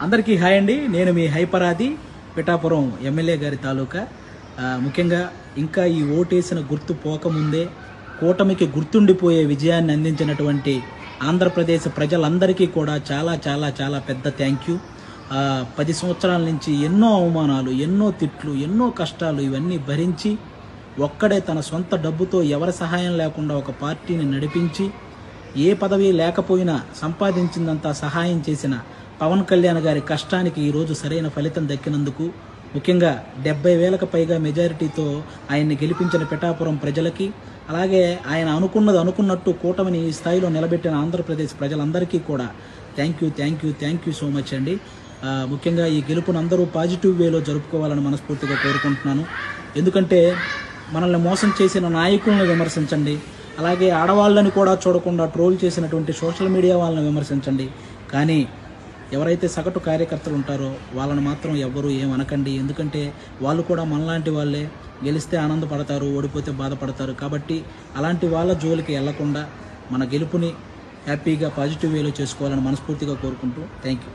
అందరికీ హాయ్ అండి. నేను మీ హైపరాది పిఠాపురం ఎమ్మెల్యే గారి తాలూకా. ముఖ్యంగా ఇంకా ఈ ఓటేసిన గుర్తు పోకముందే కూటమికి గుర్తుండిపోయే విజయాన్ని అందించినటువంటి ఆంధ్రప్రదేశ్ ప్రజలందరికీ కూడా చాలా చాలా చాలా పెద్ద థ్యాంక్ యూ. 10 సంవత్సరాల నుంచి ఎన్నో అవమానాలు, ఎన్నో తిట్లు, ఎన్నో కష్టాలు ఇవన్నీ భరించి ఒక్కడే తన సొంత డబ్బుతో ఎవరి సహాయం లేకుండా ఒక పార్టీని నడిపించి ఏ పదవి లేకపోయినా సంపాదించిందంతా సహాయం చేసిన పవన్ కళ్యాణ్ గారి కష్టానికి ఈరోజు సరైన ఫలితం దక్కినందుకు, ముఖ్యంగా 70,000కు పైగా మెజారిటీతో ఆయన్ని గెలిపించిన పిఠాపురం ప్రజలకి, అలాగే ఆయన అనుకున్నట్టు కూటమిని ఈ స్థాయిలో నిలబెట్టిన ఆంధ్రప్రదేశ్ ప్రజలందరికీ కూడా థ్యాంక్ యూ సో మచ్ అండి. ముఖ్యంగా ఈ గెలుపును అందరూ పాజిటివ్ వేలో జరుపుకోవాలని మనస్ఫూర్తిగా కోరుకుంటున్నాను. ఎందుకంటే మనల్ని మోసం చేసిన నాయకులను విమర్శించండి, అలాగే ఆడవాళ్ళని కూడా చూడకుండా ట్రోల్ చేసినటువంటి సోషల్ మీడియా వాళ్ళని విమర్శించండి, కానీ ఎవరైతే సగటు కార్యకర్తలు ఉంటారో వాళ్ళని మాత్రం ఎవ్వరూ ఏమనకండి. ఎందుకంటే వాళ్ళు కూడా మనలాంటి వాళ్ళే, గెలిస్తే ఆనందపడతారు, ఓడిపోతే బాధపడతారు. కాబట్టి అలాంటి వాళ్ళ జోలికి వెళ్లకుండా మన గెలుపుని హ్యాపీగా పాజిటివ్ వేలో చేసుకోవాలని మనస్ఫూర్తిగా కోరుకుంటూ థ్యాంక్ యూ.